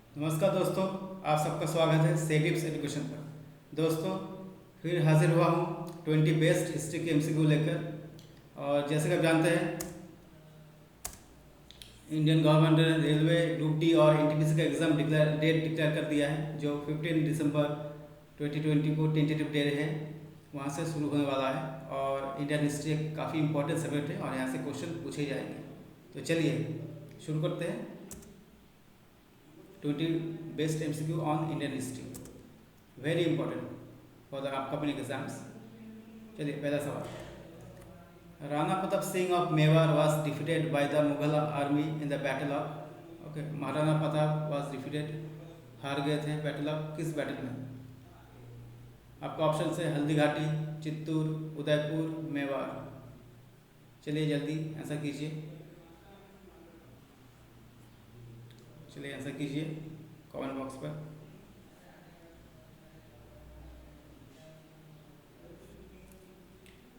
नमस्कार दोस्तों, आप सबका स्वागत है सेटिप्स एजुकेशन पर। दोस्तों, फिर हाजिर हुआ हूँ 20 बेस्ट हिस्ट्री के एमसीक्यू लेकर। और जैसे कि आप जानते हैं, इंडियन गवर्नमेंट ने रेलवे ग्रुप डी और एनटीपीसी का एग्ज़ाम डेट डिक्लेयर कर दिया है, जो 15 दिसंबर 2020 को टेंटेटिव डे है, वहाँ से शुरू होने वाला है। और इंडियन हिस्ट्री एक काफ़ी इंपॉर्टेंट सब्जेक्ट है और यहाँ से क्वेश्चन पूछे जाएंगे। तो चलिए शुरू करते हैं 20 best MCQ on Indian history, very important for the upcoming exams. चलिए पहला सवाल। Rana Pratap Singh of Mewar was defeated by the Mughal army in the battle of, okay, Maharana Pratap was defeated, हार गए थे बैटल ऑफ, किस बैटल में? आपका ऑप्शन है हल्दी घाटी, चित्तूर, उदयपुर, मेवाड़। चलिए जल्दी आंसर कीजिए, चलिए आंसर कीजिए कमेंट बॉक्स पर।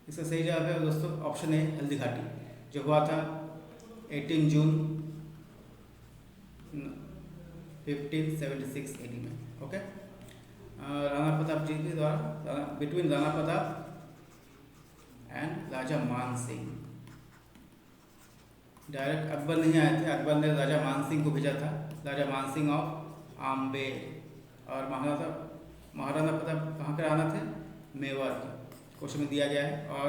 इसका सही जवाब है दोस्तों ऑप्शन है हल्दी घाटी, जो हुआ था 18 जून 1576 AD में। ओके, राणा प्रताप जी के द्वारा बिटवीन राणा प्रताप एंड राजा मान सिंह। डायरेक्ट अकबर नहीं आए थे, अकबर ने राजा मान सिंह को भेजा था, राजा मान सिंह ऑफ आम्बेर। और महाराणा प्रताप कहाँ के राणा थे? मेवाड़ के। क्वेश्चन में दिया गया है। और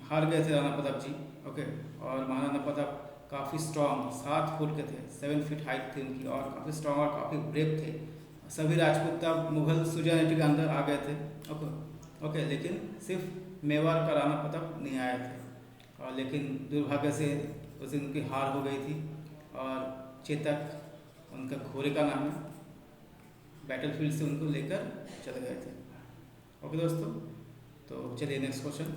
हार गए थे राणा प्रताप जी। ओके, और महाराणा प्रताप काफ़ी स्ट्रॉन्ग, 7 फुट के थे, 7 फीट हाइट थी उनकी, और काफ़ी स्ट्रॉन्ग और काफ़ी ब्रेव थे। सभी राजपूत तब मुगल सुजानिटी के अंदर आ गए थे। ओके ओके, लेकिन सिर्फ मेवाड़ का राणा प्रताप नहीं आए थे। और लेकिन दुर्भाग्य से उस दिन उनकी हार हो गई थी, और चेतक उनका घोड़े का नाम है, बैटलफील्ड से उनको लेकर चले गए थे। ओके दोस्तों, तो चलिए next question.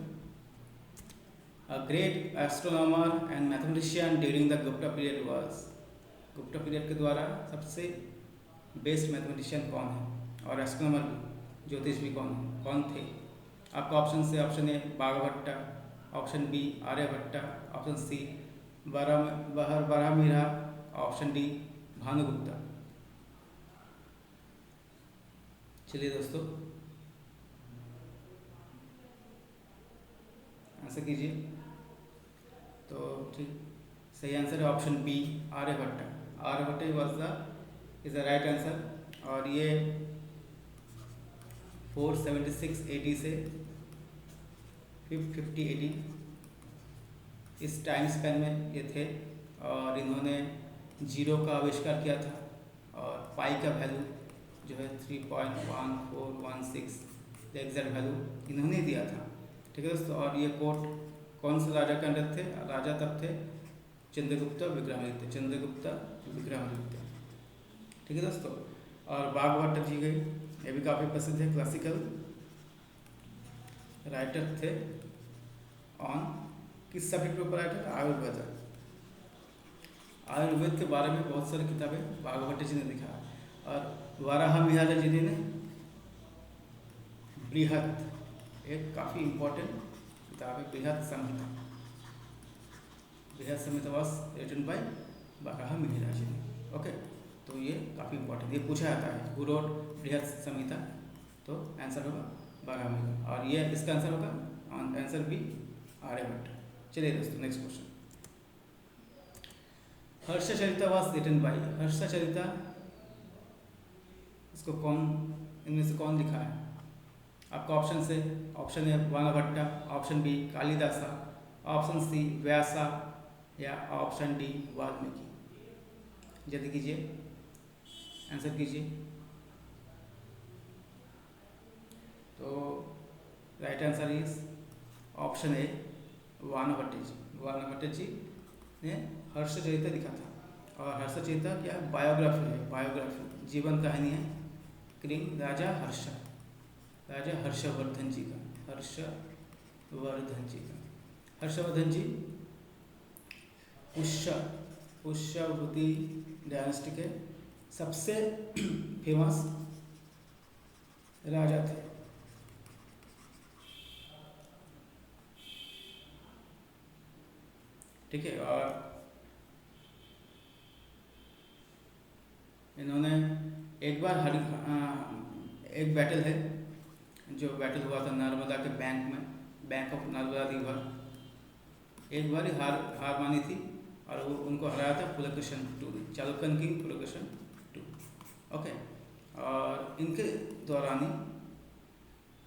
A great astronomer and mathematician during the Gupta period was, Gupta period के द्वारा सबसे बेस्ट मैथमेटिशियन कौन है, और एस्ट्रोनॉमर भी, ज्योतिष भी कौन थे? आपका ऑप्शन से option A Baghbhatta, option B Aryabhatta, option C Varahamihira, option D Bhanugupta. चलिए दोस्तों आंसर कीजिए। तो ठीक, सही आंसर है option B Aryabhatta. Aryabhatta was the is the right answer. और ये 476 AD से 550 AD, इस टाइम स्पेन में ये थे। और इन्होंने जीरो का आविष्कार किया था, और पाई का वैल्यू जो है 3.1416 एग्जैक्ट वैल्यू इन्होंने दिया था। ठीक है दोस्तों, और ये कोट कौन से राजा के अंडर थे? राजा तब थे चंद्रगुप्त विक्रमादित्य, चंद्रगुप्त विक्रमादित्य। ठीक है दोस्तों, और बाघभट्ट जी गए, ये भी काफ़ी प्रसिद्ध है, क्लासिकल राइटर थे। ऑन किस सब्जेक्ट के ऊपर राइटर? आयुर्वेद। आयुर्वेद के बारे में बहुत सारी किताबें बाघभट्ट जी ने लिखा है। और वाराहमिहिर जी ने बृहत, एक काफ़ी इम्पोर्टेंट किताब है, बृहत संहिता। बृहत संहिता वाज रिटन बाय वाराहमिहिर जी ने। ओके, तो ये काफ़ी इंपॉर्टेंट, ये पूछा जाता है हु रोट बृहत संहिता, तो आंसर होगा वाराहमिहिर, और ये इसका आंसर होगा आंसर बी आर्यभट्ट। चलिए दोस्तों next question. Harshacharita was written by, Harshacharita इसको कौन, इनमें से कौन लिखा है? आपका ऑप्शन से ऑप्शन है Banabhatta, option B Kalidasa, option C Vyasa, या ऑप्शन डी वाल्मीकि। जल्दी कीजिए, आंसर कीजिए। तो right answer is option A Banabhatta ji. Banabhatta ji ने हर्षचरिता लिखा था। और हर्षचरिता क्या बायोग्राफी है, बायोग्राफी जीवन कहानी है किंग राजा हर्षवर्धन जी का, हर्षवर्धन जी का। हर्षवर्धन जी पुष्यवृत्ति डायनेस्टी के सबसे फेमस राजा थे। ठीक है, और इन्होंने एक बार एक बैटल है जो बैटल हुआ था नर्मदा के बैंक में, बैंक ऑफ नर्मदा रिवर, एक बार ही हार हार मानी थी और वो उनको हराया था पुलकेशन टू, चालुक्यन की पुलकेशन टू। ओके, और इनके दौरान ही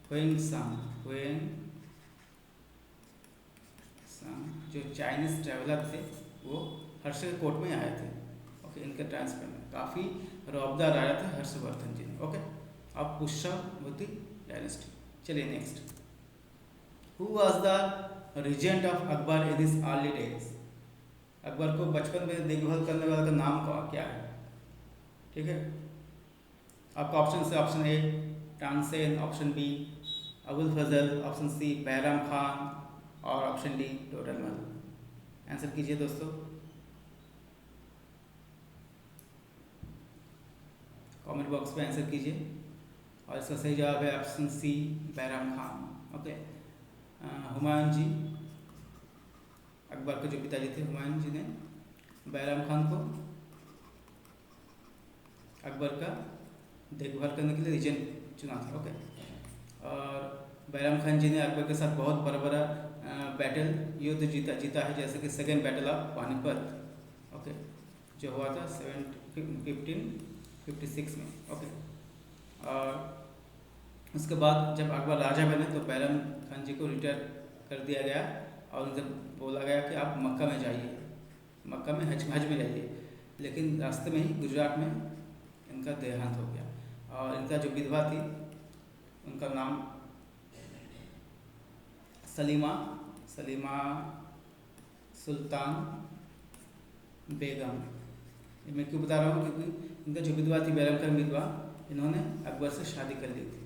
हुएन सांग जो चाइनीज ट्रैवलर थे वो हर्ष के कोर्ट में आए थे। ओके, इनके ट्रांसफर में काफ़ी रौबदार आया थे हर्षवर्धन जी ने। ओके, अब पुष्यभूति डायनेस्टी। चलिए next, who was the regent of Akbar in his early days? Akbar को बचपन में देखभाल करने वाला का नाम क्या है? ठीक है, आपका ऑप्शन से option A Tansen, option B Abul Fazal, option C Bairam Khan और ऑप्शन डी टोडरमल। आंसर कीजिए दोस्तों, कमेंट बॉक्स में आंसर कीजिए। और इसका सही जवाब है option C Bairam Khan. Okay, Humayun ji, Akbar के जो पिताजी थे हुमायूं जी ने बैराम खान को अकबर का देखभाल करने के लिए रीजेंट चुना था। ओके, और बैराम खान जी ने अकबर के साथ बहुत बड़ा बड़ा बैटल युद्ध जीता है, जैसे कि second battle of Panipat. Okay, जो हुआ था 1556 में। ओके, और उसके बाद जब अकबर राजा बने तो बैराम खान जी को रिटायर कर दिया गया और उनसे बोला गया कि आप मक्का में जाइए, मक्का में हज में जाइए। लेकिन रास्ते में ही गुजरात में इनका देहांत हो गया और इनका जो विधवा थी उनका नाम सलीमा सुल्तान बेगम। मैं क्यों बता रहा हूँ, क्योंकि इनका जो विधवा थी बैराम खान विधवा, इन्होंने अकबर से शादी कर ली थी।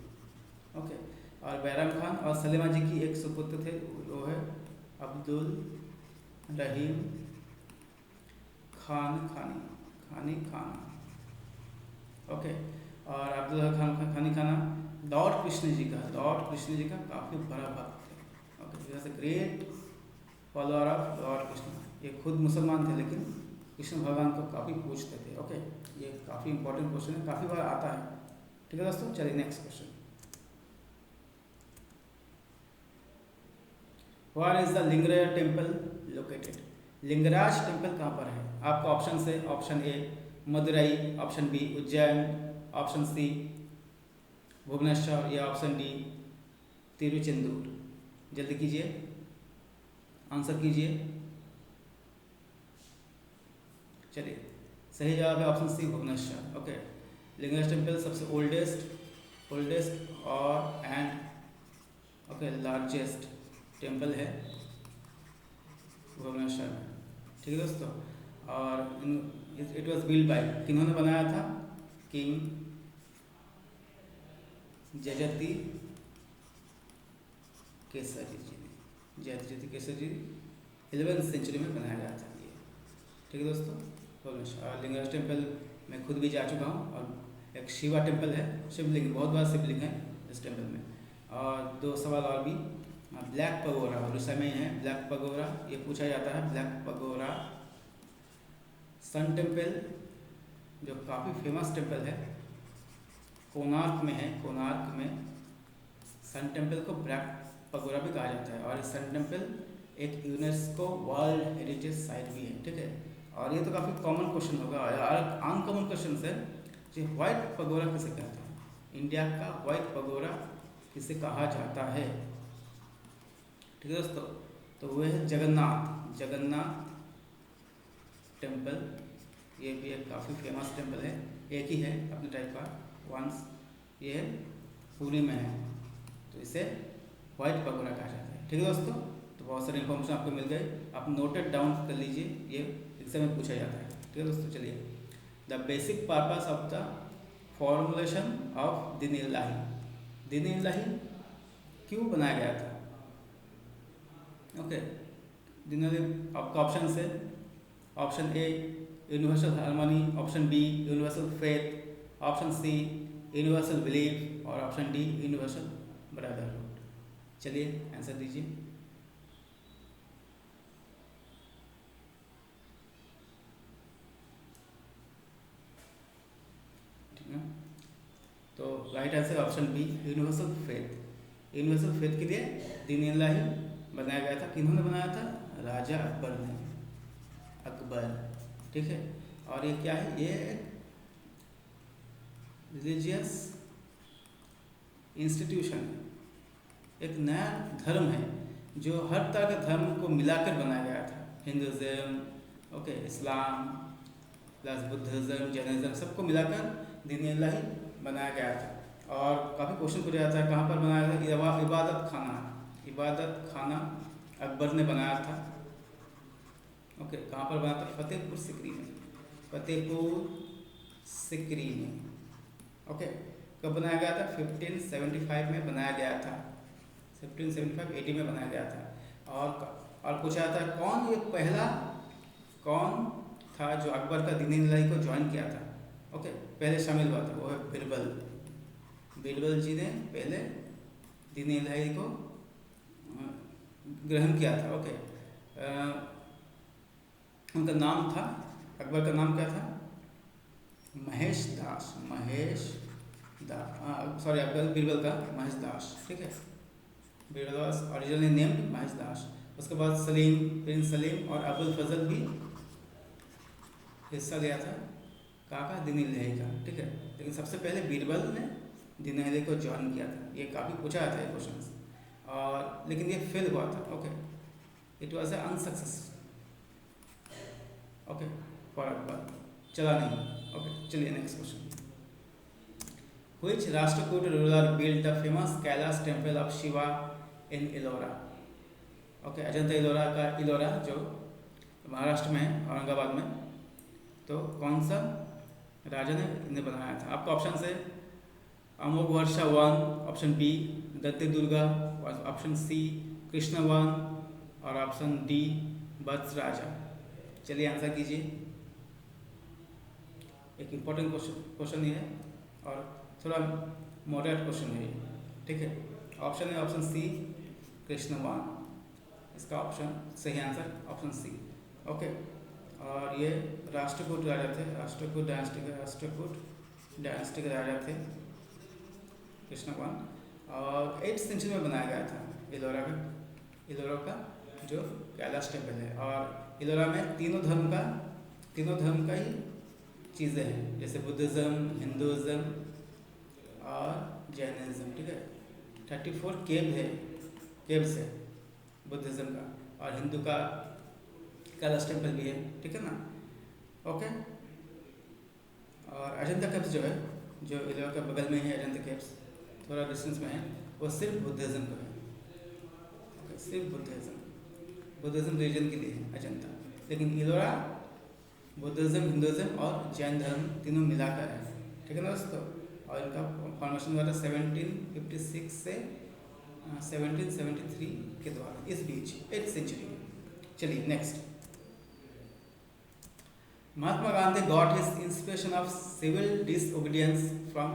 ओके, और बैराम खान और सलीमा जी की एक सुपुत्र थे, वो है अब्दुल रहीम खानी खाना। ओके, और अब्दुल खानी खाना लॉर्ड कृष्ण जी का काफ़ी बड़ा भक्त थे। ओके, जैसे great follower of Lord Krishna. ये खुद मुसलमान थे लेकिन कृष्ण भगवान को काफ़ी पूजते थे। ओके, ये काफ़ी इंपॉर्टेंट क्वेश्चन है, काफ़ी बार आता है। ठीक है दोस्तों, चलिए next question, where is the Lingaraj temple located? Lingaraj temple कहाँ पर है? आपको ऑप्शन से option A Madurai, option B Ujjain, option C Bhubaneswar या ऑप्शन डी तिरुचेंदूर। जल्दी कीजिए, आंसर कीजिए। चलिए, सही जवाब है option C Bhubaneswar. Okay, Lingaraj temple सबसे ओल्डेस्ट और एंड लार्जेस्ट टेम्पल है भुवनेश्वर में। ठीक है दोस्तों, और इट वॉज बिल्ड बाय, किन्होंने बनाया था? किंग जयति केसरी जी ने। जयति केसरी जी 11वीं सेंचुरी में बनाया गया था ये। ठीक है दोस्तों, भुवनेश्वर। और लिंगराज टेम्पल मैं खुद भी जा चुका हूँ, और एक शिवा टेम्पल है, शिवलिंग, बहुत बड़ा शिवलिंग है इस टेम्पल में। और 2 सवाल और भी, ब्लैक पगोरा उड़ीसा में है, ब्लैक पगोरा ये पूछा जाता है। ब्लैक पगोरा सन टेम्पल जो काफ़ी फेमस टेम्पल है कोणार्क में है, कोणार्क में सन टेम्पल को ब्लैक पगोरा भी कहा जाता है। और सन टेम्पल एक यूनेस्को वर्ल्ड हेरिटेज साइट भी है। ठीक है, और ये तो काफ़ी कॉमन क्वेश्चन होगा, और अनकॉमन क्वेश्चन है कि व्हाइट पगोरा किसे कहते हैं? इंडिया का व्हाइट पगोरा किसे कहा जाता है? ठीक है दोस्तों, तो वह है जगन्नाथ टेम्पल। ये भी एक काफ़ी फेमस टेम्पल है, एक ही है अपने टाइप का, वंस ये है पुरी में है, तो इसे व्हाइट पगोरा कहा जाता है। ठीक है दोस्तों, तो बहुत सारी इन्फॉर्मेशन आपको मिल गई, आप नोटेड डाउन कर लीजिए, ये एग्जाम में पूछा जाता है। ठीक है दोस्तों, चलिए, the basic purpose of the formulation of दीन इलाही क्यों बनाया गया था? ओके, आपका ऑप्शन से option A universal harmony, option B universal faith, option C universal belief और ऑप्शन डी यूनिवर्सल ब्रदरहुड। चलिए आंसर दीजिए। Right answer option B, universal faith. Universal faith के लिए दीन इलाही बनाया गया था। किन्होंने बनाया था? राजा अकबर ने। अकबर, ठीक है। और ये क्या है? ये रिलीजियस इंस्टीट्यूशन है, एक नया धर्म है जो हर तरह के धर्म को मिलाकर बनाया गया था। हिंदुज़म, ओके, इस्लाम प्लस बुद्धिज़्म, जैनिज़्म, सबको मिलाकर दीन इलाही बनाया गया था। और काफ़ी क्वेश्चन पूछा जाता है कहाँ पर बनाया था? इबादत खाना, इबादत खाना अकबर ने बनाया था। ओके, कहाँ पर बनाया था? फतेहपुर सीकरी में, फतेहपुर सीकरी में। ओके, कब बनाया गया था? 1575 में बनाया गया था। 1575 AD में बनाया गया था। और पूछा था कौन था जो अकबर का दीन इलाही को ज्वाइन किया था? ओके, पहले शामिल हुआ था, वो है बिरबल। बिरबल जी ने पहले दीन इलाही को ग्रहण किया था। ओके, उनका नाम था, अकबर का नाम क्या था? महेश दास। सॉरी, अकबर बिरबल का महेश दास, ठीक है। Birbal was originally named Mahesh Das. उसके बाद सलीम, प्रिंस सलीम और अबुल फजल भी हिस्सा लिया था काका दीन इलाही का, ठीक है। लेकिन सबसे पहले बीरबल ने दीन इलाही को ज्वाइन किया था। ये काफ़ी पूछा जाता है क्वेश्चन, और लेकिन ये फेल हुआ था। Okay, it was a unsuccess, okay, for Akbar, चला नहीं। ओके, चलिए next question. Which Rashtrakuta ruler build the famous Kailash temple of Shiva in Ellora? Okay, Ajanta Ellora का, इलोरा जो महाराष्ट्र में है, औरंगाबाद में, तो कौन सा राजा ने इन्हें बनाया था? आपका ऑप्शन है अमोघ वर्षा 1, ऑप्शन बी दत्ते दुर्गा, ऑप्शन सी कृष्ण 1 और ऑप्शन डी वत्स राजा। चलिए आंसर कीजिए। एक इम्पोर्टेंट क्वेश्चन ये है और थोड़ा मॉडरेट क्वेश्चन है ये, ठीक है। ऑप्शन है ऑप्शन सी कृष्ण 1, इसका ऑप्शन सही आंसर ऑप्शन सी। ओके, और ये राष्ट्रकूट राजा थे, राष्ट्रकूट डायनेस्टी के राजा थे कृष्ण 1, और 8th सेंचुरी में बनाया गया था इलोरा का जो कैलाश टेम्पल है। और इलोरा में तीनों धर्म का ही चीज़ें हैं, जैसे बुद्धिज़्म, हिंदुज़्म और जैनिज़्म, ठीक है। 34 केव्स है बुद्धिज़्म का, और हिंदू का कैलाश टेम्पल भी है, ठीक है ना। ओके, और अजंता केव्स जो है, जो इलोरा के बगल में है, अजंता केव्स थोड़ा डिस्टेंस में है, वो सिर्फ बुद्धिज़्म का है। ओके, सिर्फ बुद्धिज़्म रीजन के लिए है अजंता, लेकिन इलोरा बुद्धिज़्म, हिंदुज़्म और जैन धर्म तीनों मिलाकर है, ठीक है ना दोस्तों। और इनका फॉर्मेशन हुआ था 1756 से 1773 के द्वारा, इस बीच 8th सेंचुरी में। चलिए next. Mahatma Gandhi got his inspiration of civil disobedience from.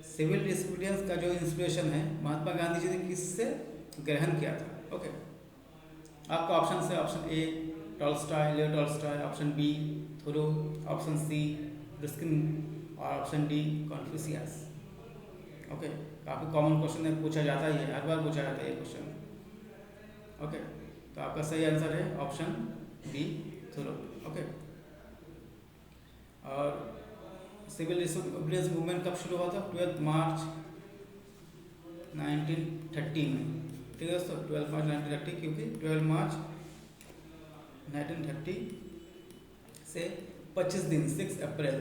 Civil disobedience का जो इंस्पिरेशन है महात्मा गांधी जी ने किससे ग्रहण किया था? ओके, आपका ऑप्शन है option A Tolstoy, Leo Tolstoy, option B Thoreau, option C Ruskin और ऑप्शन डी कॉन्फ्यूशियस। ओके, काफ़ी कॉमन क्वेश्चन है, पूछा जाता ही है, हर बार पूछा जाता है ये क्वेश्चन। ओके, तो आपका सही आंसर है ऑप्शन बी थोरो। ओके, और सिविल डिसओबीडियंस मूवमेंट कब शुरू हुआ था? 12 मार्च 1930 में, ठीक है दोस्तों, 12 मार्च 1930, क्योंकि 12 मार्च 1930 से 25 दिन 6 अप्रैल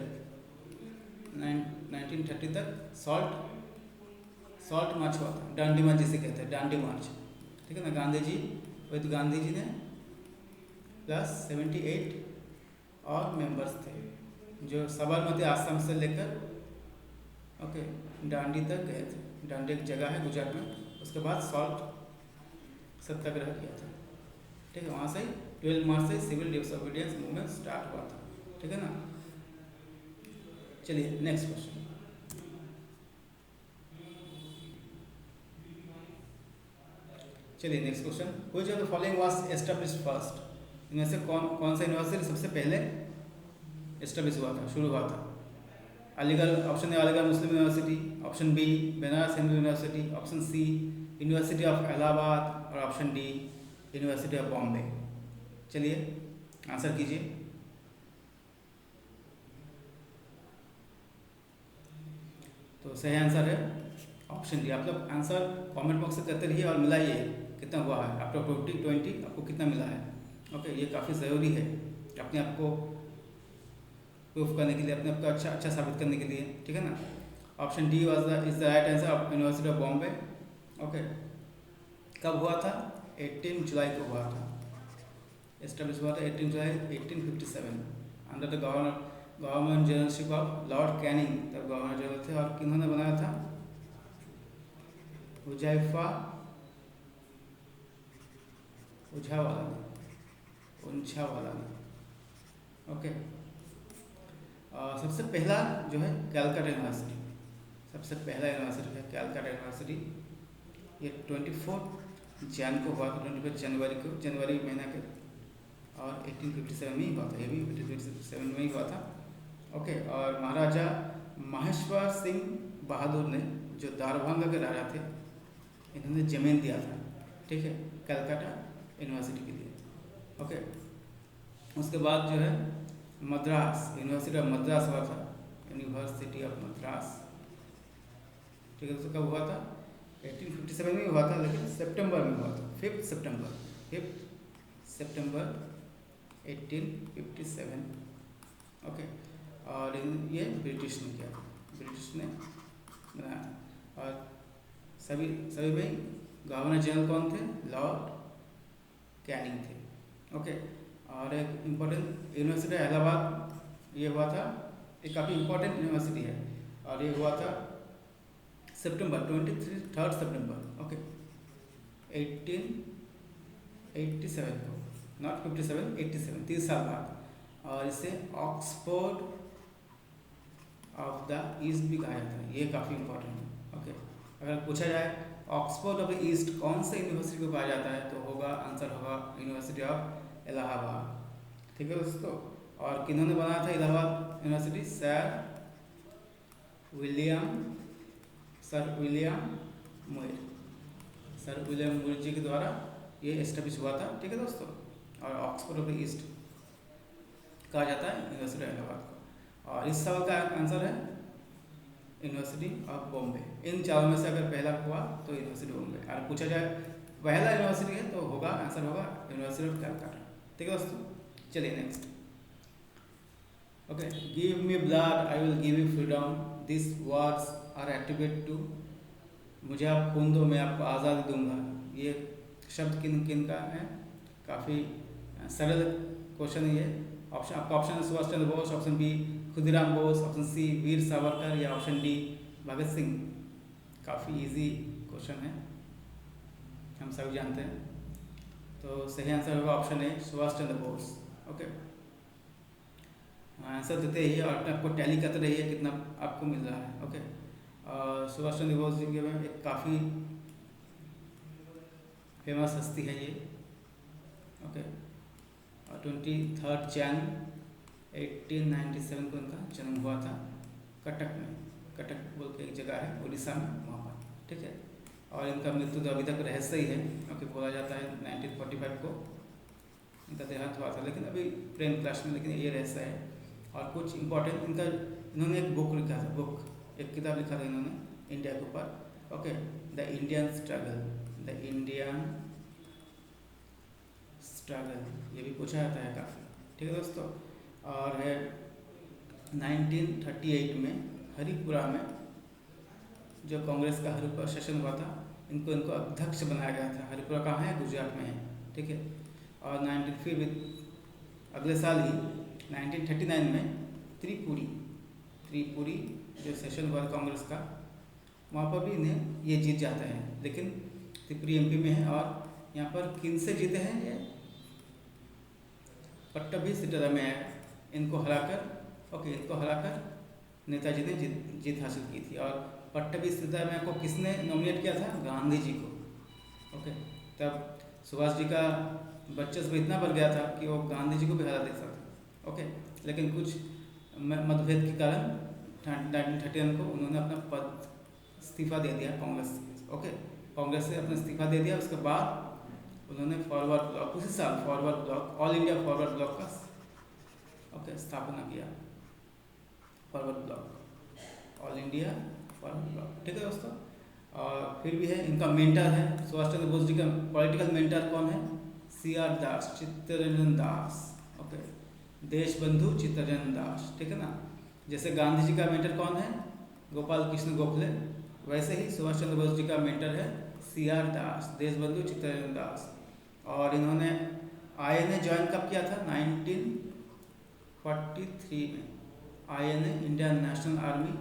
1930 तक सॉल्ट मार्च हुआ था, डांडी मार्च जिसे कहते हैं, डांडी मार्च, ठीक है ना। गांधी जी ने प्लस 78 और मेंबर्स थे जो साबरमती आश्रम से लेकर ओके डांडी तक गए थे। डांडी एक जगह है गुजरात में, उसके बाद सॉल्ट सत्याग्रह किया था, ठीक है। वहाँ से 12 मार्च से सिविल डिसओबीडियंस मूवमेंट स्टार्ट हुआ था, ठीक है ना। चलिए next question. Next question, which of the following was established first? इनमें से कौन सा यूनिवर्सिटी सबसे पहले एस्टैब्लिश हुआ था, शुरू हुआ था? Aligarh, option A Aligarh Muslim university, option B Banaras Hindu university, option C university of Allahabad और option D university of Bombay. चलिए आंसर कीजिए। तो सही आंसर है ऑप्शन डी। आप लोग आंसर कमेंट बॉक्स से करते रहिए और मिलाइए कितना हुआ है आफ्टर 2020 आपको कितना मिला है। ओके, ये काफ़ी ज़रूरी है अपने आप को प्रूफ करने के लिए, अपने आप को अच्छा साबित करने के लिए, ठीक है ना। Option D is the right answer of university of Bombay. Okay, कब हुआ था? 18 जुलाई को हुआ था, एस्टेब्लिश हुआ था 18 जुलाई 1857 under the government generalship of Lord Canning, तब गवर्नर जनरल थे। और किन्होंने बनाया था? हुजैफा उंझावाला ने। ओके, सबसे पहला जो है कैलकाटा यूनिवर्सिटी, सबसे पहला यूनिवर्सिटी है कैलकाटा यूनिवर्सिटी। ये 24 जैन को हुआ था, 24 जनवरी को, जनवरी महीना के, और 1857 में ही हुआ था, ये भी 1857 में ही हुआ था। ओके, और महाराजा महेश्वर सिंह बहादुर ने, जो दारभंगा के राजा थे, इन्होंने जमीन दिया था, ठीक है, कलकत्ता यूनिवर्सिटी के लिए। ओके, उसके बाद जो है मद्रास, यूनिवर्सिटी ऑफ मद्रास हुआ था, यूनिवर्सिटी ऑफ मद्रास, ठीक है। तो कब हुआ था? 1857 में हुआ था, लेकिन सितंबर में हुआ था, 5 सितंबर 1857। ओके, और ये ब्रिटिश ने किया, ब्रिटिश ने बनाया। और सभी में गवर्नर जनरल कौन थे? लॉर्ड कैनिंग थे। ओके, और एक इम्पोर्टेंट यूनिवर्सिटी इलाहाबाद, ये हुआ था, एक काफ़ी इम्पोर्टेंट यूनिवर्सिटी है, और ये हुआ था सितंबर 23 सितंबर, ओके, 1887 को, नॉट 57, 87, 30 साल बाद। और इसे ऑक्सफोर्ड ऑफ द ईस्ट भी कहा जाता है, ये काफ़ी इम्पोर्टेंट है। ओके, अगर पूछा जाए ऑक्सफोर्ड ऑफ द ईस्ट कौन से यूनिवर्सिटी को कहा जाता है, तो होगा आंसर होगा यूनिवर्सिटी ऑफ इलाहाबाद, ठीक है दोस्तों। और किन्होंने बनाया था इलाहाबाद यूनिवर्सिटी? सर विलियम मुर जी के द्वारा ये एस्टेब्लिश हुआ था, ठीक है दोस्तों। और ऑक्सफोर्ड ऑफ द ईस्ट कहा जाता है यूनिवर्सिटी इलाहाबाद को। और इस सवाल का आंसर है यूनिवर्सिटी ऑफ बॉम्बे। इन चारों में से अगर पहला हुआ तो यूनिवर्सिटी बॉम्बे, अगर पूछा जाए पहला यूनिवर्सिटी है तो होगा आंसर होगा यूनिवर्सिटी ऑफ कलकत्ता, ठीक है दोस्तों। चलिए next. Okay, give me blood I will give you freedom, this words are attribute to, मुझे आप खून दो मैं आपको आज़ादी दूंगा, ये शब्द किन का है? काफ़ी सरल क्वेश्चन है ये। ऑप्शन, आपका ऑप्शन है Subhash Chandra Bose, option B Khudiram Bose, option C Veer Savarkar, या ऑप्शन डी भगत सिंह। काफ़ी इजी क्वेश्चन है, हम सभी जानते हैं। तो सही आंसर होगा option A Subhash Chandra Bose. Okay, answer देते रहिए और अपने आपको टैली करते रहिए कितना आपको मिल रहा है। ओके, सुभाष चंद्र बोस जी के में एक काफ़ी फेमस हस्ती है ये। ओके, 23 जनवरी 1897 को इनका जन्म हुआ था कटक में, कटक बोल के एक जगह है उड़ीसा में, वहाँ पर, ठीक है। और इनका मृत्यु तो अभी तक रहस्य ही है, क्योंकि बोला जाता है 1945 को इनका देहांत हुआ था, लेकिन अभी प्रेम क्लास में, लेकिन ये रहस्य है। और कुछ इम्पोर्टेंट इन्होंने एक बुक लिखा था, एक किताब लिखा था इन्होंने इंडिया के ऊपर। ओके, द इंडियन स्ट्रगल, ये भी पूछा जाता है काफ़ी, ठीक है दोस्तों। और है 1938 में हरिपुरा में जो कांग्रेस का हरिपुरा सेशन हुआ था, इनको अध्यक्ष बनाया गया था। हरिपुरा कहाँ है? गुजरात में है, ठीक है। और फिर अगले साल ही 1939 में त्रिपुरी जो सेशन हुआ कांग्रेस का, वहाँ पर भी इन्हें ये जीत जाते हैं, लेकिन त्रिपुरी एमपी में है। और यहाँ पर किन से जीते हैं? ये पट्टभी सिद्धरामैया इनको हराकर नेताजी ने जीत हासिल की थी। और पट्टभी सिद्धरामैया को किसने नॉमिनेट किया था? गांधी जी को। ओके, तब सुभाष जी का वर्चस्व इतना बढ़ गया था कि वो गांधी जी को भी हरा दे सकता। ओके, लेकिन कुछ मतभेद के कारण 1931 को उन्होंने अपना पद इस्तीफा दे दिया कांग्रेस से। ओके, कांग्रेस से अपना इस्तीफा दे दिया। उसके बाद उन्होंने फॉरवर्ड ब्लॉक, उसी साल forward block, all India forward block का स्थापना किया। Forward block, all India forward block, ठीक है दोस्तों। और फिर भी है, इनका मेंटर है सुभाष चंद्र बोस जी का पॉलिटिकल मेंटर कौन है? CR दास, चित्तरंजन दास। ओके, देश बंधु चित्तरंजन दास, ठीक है ना। जैसे गांधी जी का मेंटर कौन है? गोपाल कृष्ण गोखले, वैसे ही सुभाष चंद्र बोस जी का मेंटर है CR दास, देश बंधु चित्तरंजन दास। और इन्होंने INA ज्वाइन कब किया था? 1943 में INA, इंडियन नेशनल आर्मी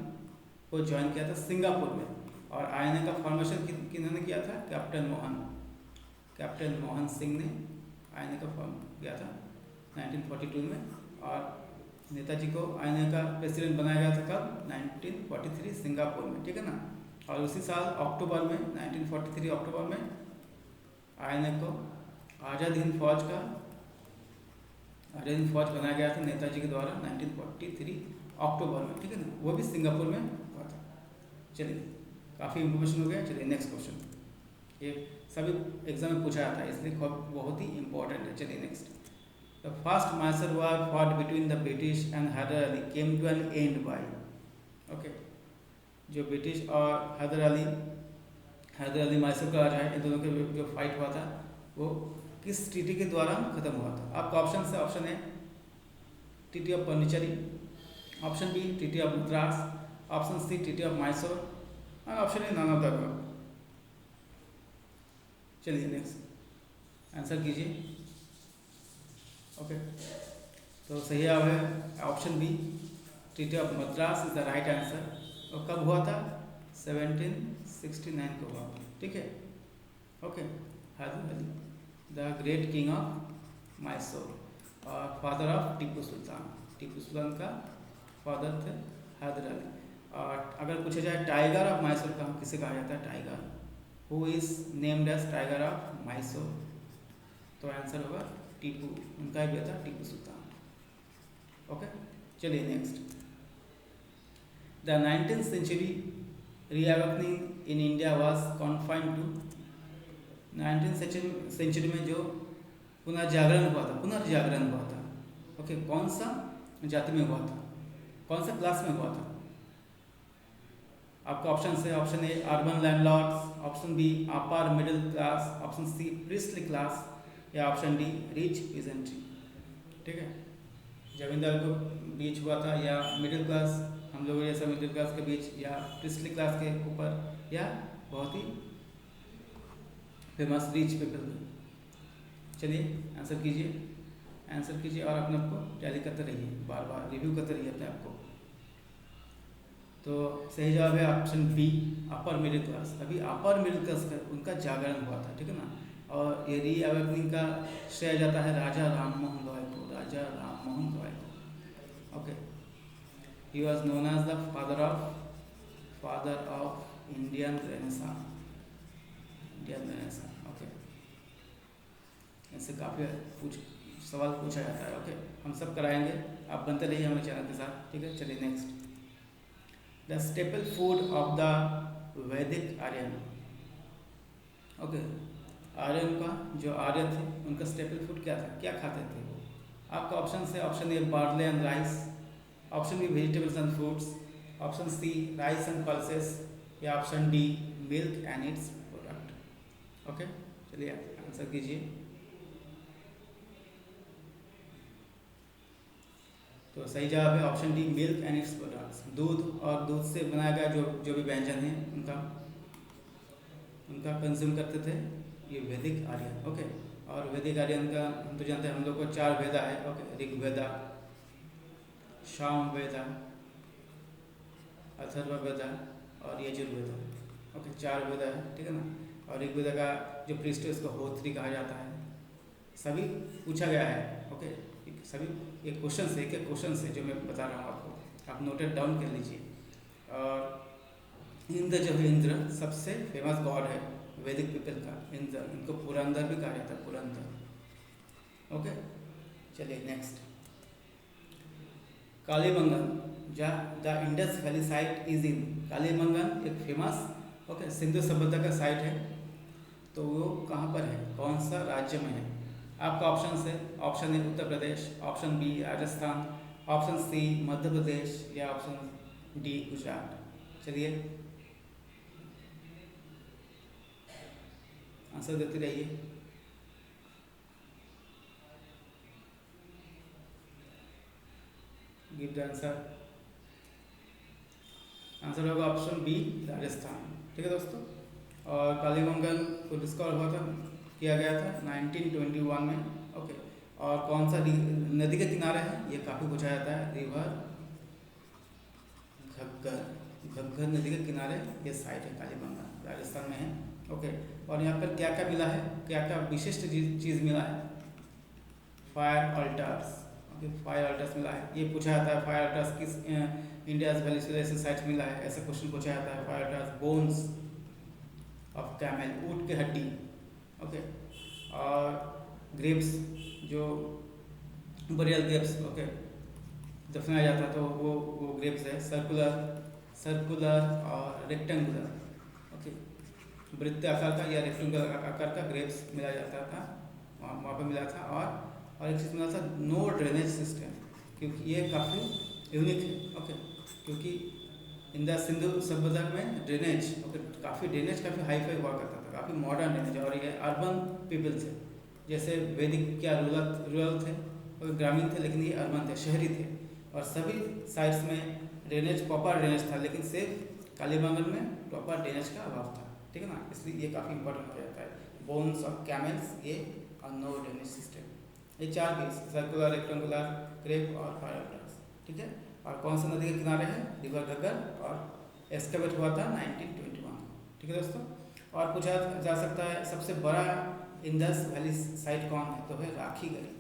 को ज्वाइन किया था सिंगापुर में। और INA का फॉर्मेशन किन्होंने किया था? कैप्टन मोहन सिंह ने INA का फॉर्म किया था 1942 में। और नेताजी को INA का प्रेसिडेंट बनाया गया था कब? 1943 सिंगापुर में, ठीक है ना। और उसी साल अक्टूबर में, 1943 अक्टूबर में INA को आज़ाद हिंद फौज बनाया गया था नेताजी के द्वारा 1943 अक्टूबर में, ठीक है ना। वो भी सिंगापुर में हुआ था। चलिए, काफ़ी इंफॉर्मेशन हो गया। चलिए नेक्स्ट क्वेश्चन, ये सभी एग्जाम में पूछा जाता है इसलिए बहुत ही इंपॉर्टेंट है। चलिए next, the first Mysore war fought between the British and Hyder Ali came to an end by. Okay, जो ब्रिटिश और हैदर अली माइसर का राजा है, इन दोनों के जो फाइट हुआ था वो किस ट्रीटी के द्वारा खत्म हुआ था? आपका ऑप्शन है, option A treaty of Pondicherry, option B treaty of Madras, option C treaty of Mysore, और option A none of the above. चलिए नेक्स्ट आंसर कीजिए। ओके, तो सही जवाब है option B, treaty of Madras is the right answer. और कब हुआ था? 1769 को हुआ, ठीक है। Okay, Hyder Ali the great king of Mysore और फादर ऑफ टीपू सुल्तान का फादर थे हैदर अली। और अगर पूछा जाए टाइगर ऑफ मैसूर का किसे कहा जाता है? Tiger, who is named as tiger of Mysore? तो आंसर होगा टीपू, उनका ही बेटा टीपू सुल्तान। ओके, चलिए next, the 19th century reawakening in India was confined to 19th century में जो पुनर्जागरण हुआ था, ओके, कौन सा जाति में हुआ था, कौन सा क्लास में हुआ था? आपका ऑप्शन है, option A urban landlords, option B upper middle class, option C priestly class, या ऑप्शन डी रिच पीजेंट्री, ठीक है। जमींदार को बीच हुआ था, या मिडिल क्लास, हम लोग जैसा मिडिल क्लास के बीच, या प्रिस्टली क्लास के ऊपर, या बहुत ही फेमस रिच पीपल। चलिए आंसर कीजिए और अपने आप को टैली करते रहिए, बार बार रिव्यू करते रहिए अपने आप को। तो सही जवाब है option B, upper middle class. अभी अपर मिडिल क्लास का उनका जागरण हुआ था, ठीक है ना। और ये रीअवेकनिंग का श्रेय जाता है राजा राम मोहन रॉय को। Okay, he was known as the father of Indian renaissance. Okay, इससे काफ़ी सवाल पूछा जाता है। ओके, हम सब कराएंगे, आप बनते रहिए हमारे चैनल के साथ, ठीक है। चलिए next, the staple food of the वैदिक आर्यन। ओके, आर्यन का जो आर्य थे उनका स्टेपल फूड क्या था, क्या खाते थे वो? आपका ऑप्शन है, option A barley and rice, option B vegetables and fruits, option C rice and pulses, या option D milk and its product. Okay, चलिए आंसर कीजिए। तो सही जवाब है option D, milk and its products. दूध और दूध से बनाया गया जो भी व्यंजन है उनका कंज्यूम करते थे ये वैदिक आर्यन। ओके, और वैदिक आर्यन का हम तो जानते हैं, हम लोग को 4 वेदा है। ओके, ऋग्वेदा, सामवेदा, अथर्ववेदा और यजुर्वेदा। ओके, 4 वेदा है, ठीक है ना। और ऋग्वेदा का जो पृष्ठ है उसको होत्री कहा जाता है। सभी पूछा गया है। ओके, सभी एक क्वेश्चन से जो मैं बता रहा हूँ आपको, आप नोटेड डाउन कर लीजिए। और इंद्र जो है, इंद्र सबसे फेमस गॉड है वैदिक पीपल का, इंद्र, इनको पुरंदर भी कहा जाता है, पुरंदर। ओके, चलिए next, Kalibangan the Indus valley site is in Kalibangan, एक फेमस ओके सिंधु सभ्यता का साइट है, तो वो कहाँ पर है, कौन सा राज्य में है। आपका ऑप्शन है, option A Uttar Pradesh, option B Rajasthan, option C Madhya Pradesh या ऑप्शन डी गुजरात। चलिए आंसर देते रहिए। Give the answer. आंसर होगा ऑप्शन बी राजस्थान। ठीक है दोस्तों, और कालीबंगन को डिस्कवर हुआ था, किया गया था 1921 में। ओके, और कौन सा नदी के किनारे है, ये काफ़ी पूछा जाता है। रिवर घग्गर, घग्गर नदी के किनारे ये साइट है, कालीबंगन राजस्थान में है। ओके, और यहाँ पर क्या क्या मिला है, क्या क्या विशिष्ट चीज़ मिला है। Fire altars, okay fire altars मिला है, ये पूछा जाता है। फायर अल्टर्स किस इंडियाज वैली साइट मिला है, ऐसा क्वेश्चन पूछा जाता है। Fire altars bones of camel, ऊँट की हड्डी। ओके, और ग्रेप्स, जो बरियल ग्रेप्स, ओके दफनाया जाता है, तो वो ग्रेप्स है। सर्कुलर और रेक्टेंगुलर, ओके वृत्त आकार का या रेक्टेंगुलर आकार का ग्रेप्स मिला जाता था, वहाँ पर मिला था। और एक चीज़ मिला था, नो ड्रेनेज सिस्टम, क्योंकि ये काफ़ी यूनिक है। ओके, क्योंकि इन द सिंधु सभ्यता में ड्रेनेज, ओके काफ़ी हाई फाई हुआ करता था, काफ़ी मॉडर्न ड्रेनेज। और ये अर्बन पीपल्स है, जैसे वैदिक क्या रूरल थे और ग्रामीण थे, लेकिन ये अर्बन थे, शहरी थे। और सभी साइट्स में ड्रेनेज, प्रॉपर ड्रेनेज था, लेकिन सिर्फ कालीबंगन में प्रॉपर ड्रेनेज का अभाव था। ठीक है ना, इसलिए ये काफ़ी इंपॉर्टेंट हो जाता है। बोन्स ऑफ कैमल्स, ये और नो ड्रेनेज सिस्टम, ये चार पीस, सर्कुलर, रेक्टेंगुलर, ग्रेप और फायर अल्टर्स। ठीक है, और कौन सा नदी के किनारे है, रिवर घग्गर, और एस्केवेट हुआ था 1921। ठीक है दोस्तों, और पूछा जा सकता है सबसे बड़ा इंडस वैली साइट कौन है, तो है राखी गढ़ी।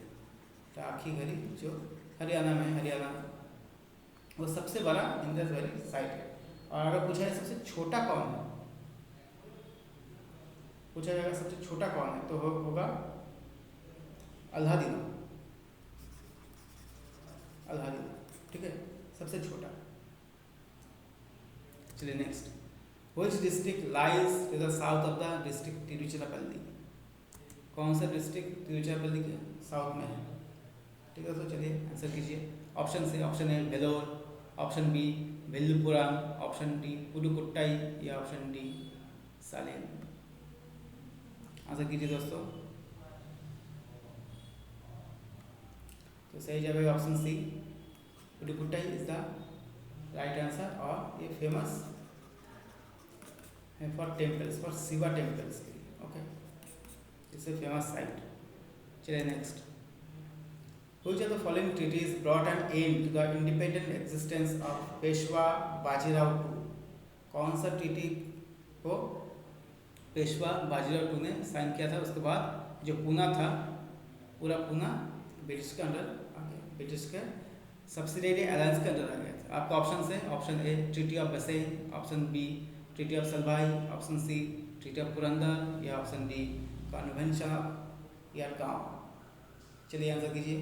राखी गढ़ी जो हरियाणा में, हरियाणा वो सबसे बड़ा इंडस वैली साइट है। और अगर पूछा है सबसे छोटा कौन है, पूछा जाएगा सबसे छोटा कौन है, तो होगा अल्लादीना। ठीक है, सबसे छोटा। चलिए next, which district lies to the south of the district Tiruchirappalli, कौन सा डिस्ट्रिक्ट तिरुचिरापल्ली के साउथ में है। ठीक है दोस्तों, चलिए आंसर कीजिए। ऑप्शन से, option A Vellore, option B Villupuram, option D Pudukkottai या ऑप्शन डी सालेम। आंसर कीजिए दोस्तों। तो सही जवाब है option C, Pudukkottai is the right answer. और ये फेमस है for temples, for Shiva temples के लिए। ओके, इससे फेमस साइट। चलिए next, which of the following treaties brought an end to the independent existence of Peshwa Bajirao two, कौन सा ट्रीटी को पेशवा बाजीराव टू ने साइन किया था। उसके बाद जो पूना था, पूरा पूना ब्रिटिश के अंडर आ गया, ब्रिटिश के सब्सिडियरी अलायंस के अंदर आ गया था। आपका ऑप्शन है, option A treaty of Bassein, option B treaty of Salbai, option C treaty of Purandar या option D convention of Wadgaon. चलिए आंसर कीजिए।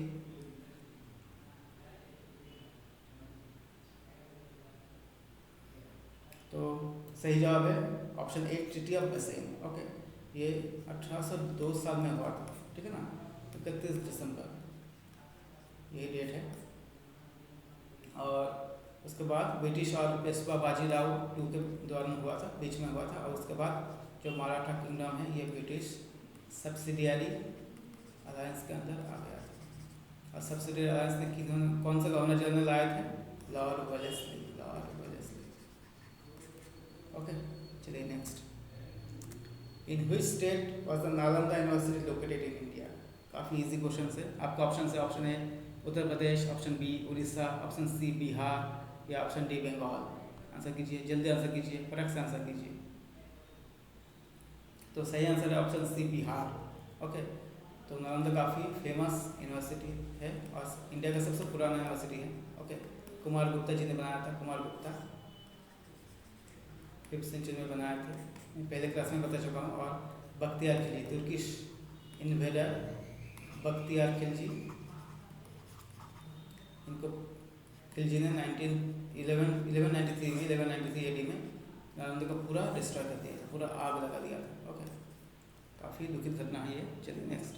तो सही जवाब है option A treaty of Bassein. Okay, ये 1802 साल में हुआ था। ठीक है ना, 31 दिसंबर ये डेट है। और उसके बाद ब्रिटिश और पेशवा बाजीराव टू के दौरान हुआ था, बीच में हुआ था। और उसके बाद जो मराठा किंगडम है, ये ब्रिटिश सब्सिडियरी अलायंस के अंदर आ गया था। और सब्सिडियरी अलायंस ने कौन सा गवर्नर जनरल आए थे, लॉर्ड वेलेस्ली। ओके, चलिए next, in which state was the Nalanda university located in India. काफ़ी इजी क्वेश्चन है। आपका ऑप्शन है, option A Uttar Pradesh, option B Orissa, option C Bihar या ऑप्शन डी बंगाल। आंसर कीजिए, जल्दी आंसर कीजिए, फटाक से आंसर कीजिए। तो सही आंसर है ऑप्शन सी बिहार। ओके, तो नालंदा काफ़ी फेमस यूनिवर्सिटी है और इंडिया का सबसे पुराना यूनिवर्सिटी है। ओके, कुमार गुप्ता जी ने बनाया था, कुमार गुप्ता 5th सेंचुरी में बनाए थे, मैं पहले क्लास में बता चुका हूँ। और बख्तियार खिलजी, तुर्किश इन्वेडर बख्तियार खिलजी, इनको खिलजी ने 1193 में 1193 AD में नालंदा को पूरा डिस्ट्रॉय कर दिया था, पूरा आग लगा दिया था। ओके, काफ़ी दुखित घटना है ये। चलिए next.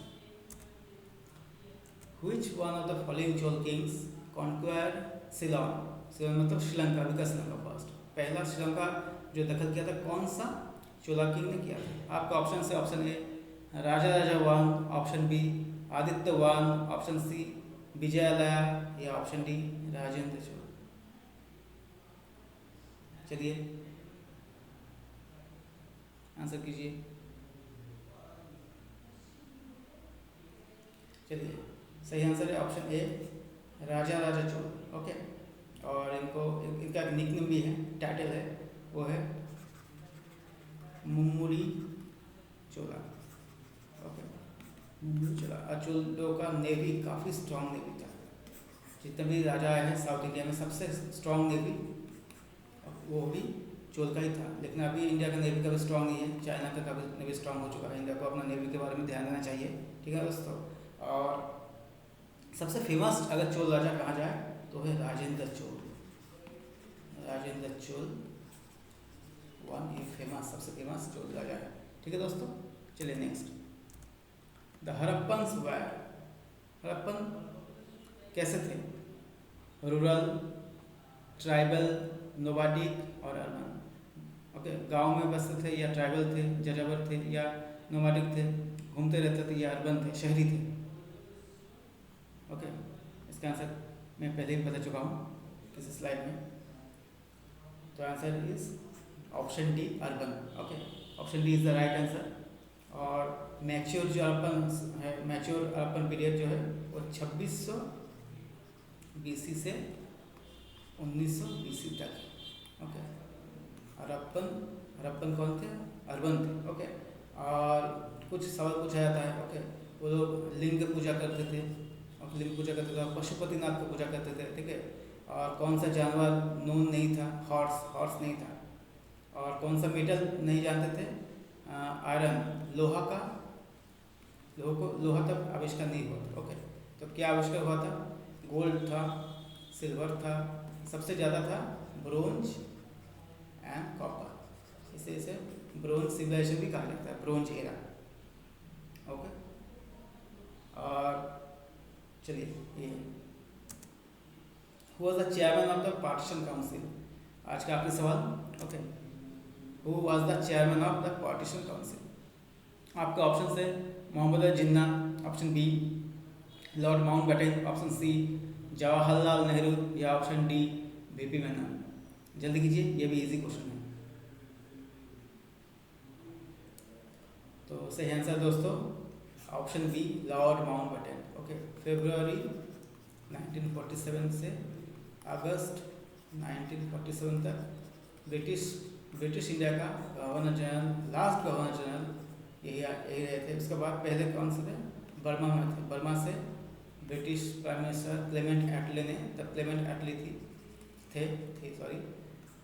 Which one of the following Chol kings conquered Ceylon? Ceylon मतलब श्रीलंका, विकास श्रीलंका फर्स्ट। पहला श्रीलंका जो दखल किया था कौन सा चोला किंग ने किया था? आपका ऑप्शन से option A Raja Raja one, option B Aditya one, option C Vijayalaya या ऑप्शन डी राजेंद्र चोल। चलिए आंसर कीजिए। चलिए सही आंसर है option A Raja Raja Chola. Okay, और इनका निकनेम भी है, टाइटल है, वो है मुम्मुरी चोला। ओके, मुम्मुरी चोला। और चोलों का नेवी काफ़ी स्ट्रॉन्ग नेवी था। जितने भी राजा आए हैं साउथ इंडिया में सबसे स्ट्रॉन्ग नेवी वो भी चोल का ही था। लेकिन अभी इंडिया का नेवी कभी स्ट्रॉन्ग नहीं है, चाइना का कभी नेवी स्ट्रॉन्ग हो चुका है। इंडिया को अपना नेवी के बारे में ध्यान देना चाहिए, ठीक है दोस्तों। और सबसे फेमस अगर चोल राजा कहा जाए तो है राजेंद्र चोल। राजेंद्र चोल वन ये फेमस, सबसे फेमस चोल राजा है, ठीक है दोस्तों। चलिए नेक्स्ट। द हड़प्पन्स वर, हड़प्पन कैसे थे? रूरल, ट्राइबल, नोमाडिक और अर्बन। ओके, गांव में बसते थे या ट्राइबल थे, जजावर थे या नोमाडिक थे, घूमते रहते थे या अर्बन थे, शहरी थे। ओके, इसका आंसर मैं पहले ही बता चुका हूँ किसी स्लाइड में। तो answer is option D urban. Okay, option D is the right answer. और मैच्योर जो अर्बन है, मैच्योर अर्बन पीरियड जो है वो 2600 BC से 1900 BC तक। ओके, हड़प्पन कौन थे? अर्बन थे। ओके, और कुछ सवाल पूछा जाता है। ओके, वो लोग लिंग पूजा करते थे, और लिंग पूजा करते थे, पशुपतिनाथ को पूजा करते थे, ठीक है। और कौन सा जानवर नून नहीं था? हॉर्स नहीं था। और कौन सा मेटल नहीं जानते थे? आयरन, लोहा तक आविष्कार नहीं हुआ था। ओके, तो क्या आविष्कार हुआ था? गोल्ड था, सिल्वर था, सबसे ज़्यादा था ब्रोंज एंड कॉपर। इसे ब्रोंज सिविलाइजेशन भी कहा जाता है, ब्रोंज एरा। ओके, और चलिए ये who was the chairman of the partition council? आज का आखिरी सवाल। Okay, who was the chairman of the partition council? आपका ऑप्शन है Mohammad Jinnah, option B lord Mountbatten, option C Jawaharlal Nehru या ऑप्शन डी VP मेनन। जल्दी कीजिए, ये भी इजी क्वेश्चन है। तो सही आंसर दोस्तों option B lord Mountbatten. Okay, फरवरी 1947 से अगस्त 1947 तक ब्रिटिश इंडिया का governor general, last governor general यही रहे थे। उसके बाद पहले कौन से थे? बर्मा में थे। बर्मा से ब्रिटिश प्राइम मिनिस्टर क्लेमेंट एटले ने, तब क्लेमेंट एटले थे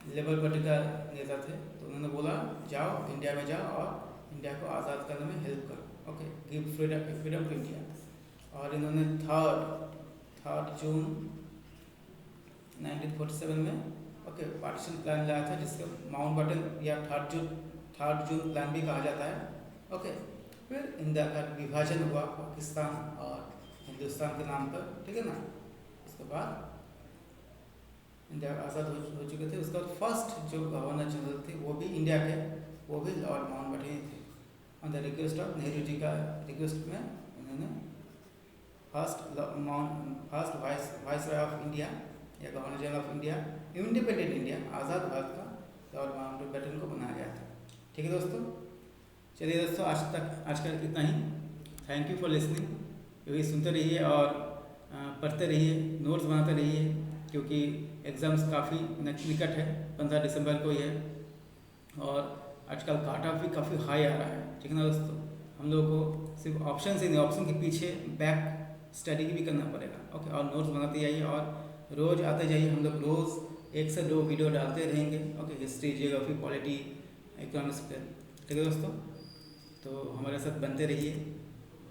लेबर पार्टी का नेता थे। तो उन्होंने बोला जाओ इंडिया में जाओ और इंडिया को आज़ाद करने में हेल्प करो। Okay, give freedom to India. और इन्होंने 3 जून 1947 में ओके पार्टीशन प्लान लाया था, जिसको माउंटबेटन या 3 जून प्लान भी कहा जाता है। ओके, फिर इंडिया का विभाजन हुआ पाकिस्तान और हिंदुस्तान के नाम पर, ठीक है ना। उसके बाद इंडिया आज़ाद हो चुके थे। उसके बाद फर्स्ट जो गवर्नर जनरल थे वो भी इंडिया के, वो भी लॉर्ड माउंटबेटन थे। On the request of Nehru ji का रिक्वेस्ट में उन्होंने फर्स्ट वाइसरॉय ऑफ इंडिया या governor general of India, independent India, आज़ाद भारत का लॉर्ड माउंटबेटन को बनाया गया था, ठीक है दोस्तों। चलिए दोस्तों, आज का इतना ही। Thank you for listening. क्योंकि सुनते रहिए और पढ़ते रहिए, नोट्स बनाते रहिए, क्योंकि एग्ज़ाम्स काफ़ी निकट है, 15 दिसंबर को ही है। और आजकल कट ऑफ भी काफ़ी हाई आ रहा है, ठीक है ना दोस्तों। हम लोग को सिर्फ ऑप्शन से नहीं, ऑप्शन के पीछे बैक स्टडी भी करना पड़ेगा। ओके, और नोट्स बनाते जाइए और रोज़ आते जाइए। हम लोग रोज़ 1 से 2 वीडियो डालते रहेंगे। Okay, history, geography, polity, economics पे, ठीक है दोस्तों। तो हमारे साथ बनते रहिए,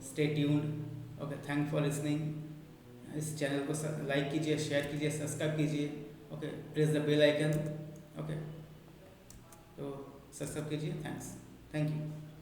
stay tuned. Okay, thank for listening. इस चैनल को लाइक कीजिए, शेयर कीजिए, सब्सक्राइब कीजिए। Okay, press the bell icon. Okay, तो सब्सक्राइब कीजिए। Thank you.